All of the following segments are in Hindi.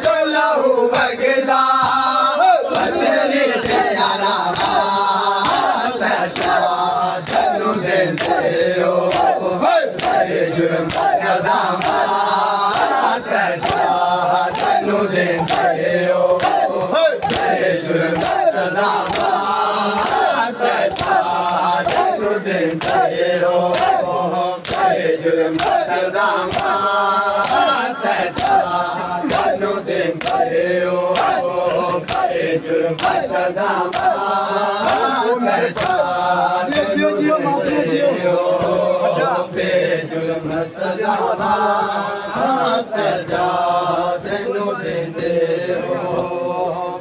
चोलहू बगदा बदली प्यारा सजा धनु देते हो बड़े जुर्म सजा सजा धनु देते हो बड़े जुर्म सजा सजा धनु देते हो बड़े जुर्म सजा सजा धनु देते हो बड़े जुर्म सजा सजा धनु देते हो बेजुर्म सजा सजा धनु देते हो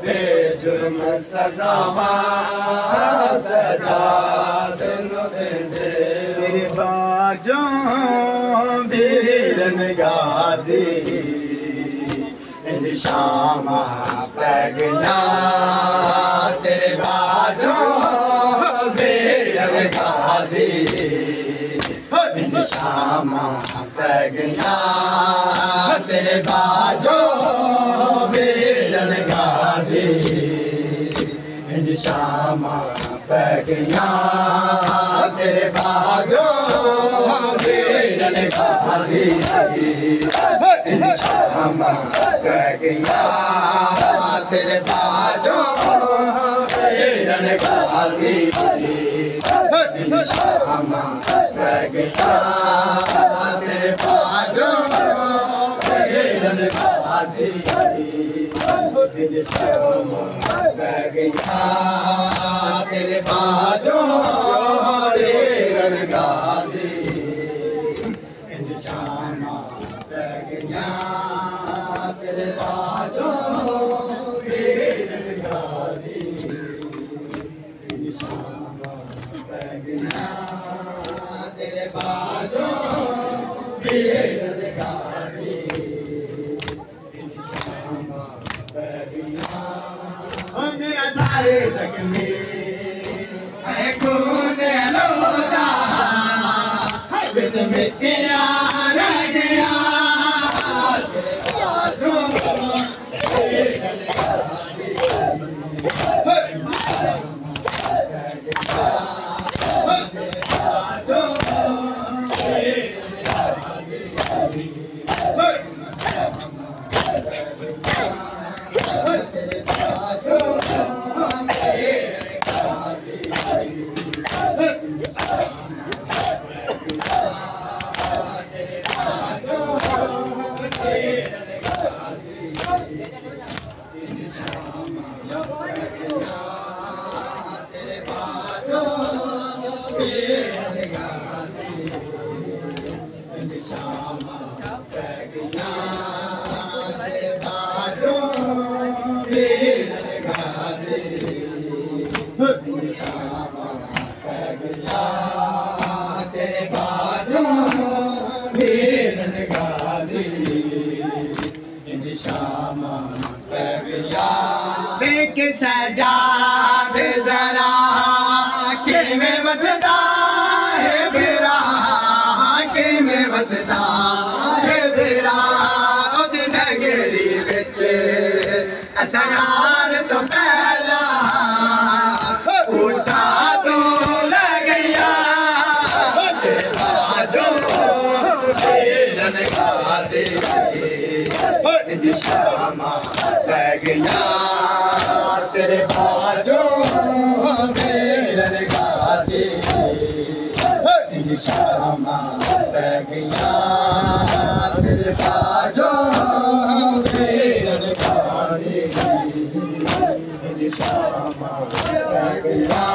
बेजुर्म सजा सजा धनु देते तेरे बाजों वीरन गाजी शामा पैगना तेरे बाजों वीरन गाजी शामा पैगना तेरे बाजो वीरन गाजी शामा पैगना तेरे बाजो वीरन गाजी शामा पैगना तेरे बाजो वीरन गाजी शामा पैगना तेरे बाजो वीरन गाजी शामा पैगना तेरे बाजो वीरन गाजी शामा पैगना तेरे बाजो वीरन गाजी शामा पैगना तेरे बाजो वीरन गाजी शामा पैगना मेरा सारे जग में है खून लोदा बिच मिट्टिया रह गया तेरे बाजो वीरन गाजी देख सजा दे जरा के में बसता है बेरा के में बसता है बेरा उद नगरी बिच असरार तो पहला उठा तो लग गया बाजो वीरन गाजी शामा पैगना तेरे बाजो वीरन गाजी शामा पैगना तेरे बाजो वीरन गाजी शामा पैगना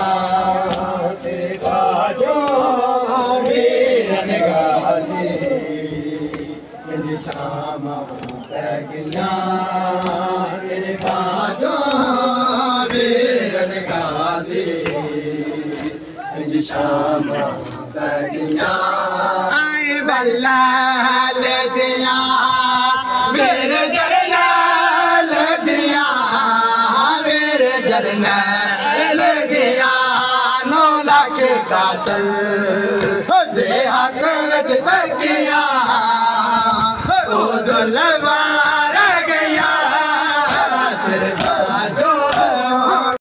तेरे बाजो वीरन गाजी शामा पैगना तेरे बाजो वीरन गाजी शामा पैगना आए बल्ला ले दिया मेरे जरनैल दिया मेरे जरनैल दिया 9 लाख कातल दे हाथ विच तकिया ओ जुल्म रह गया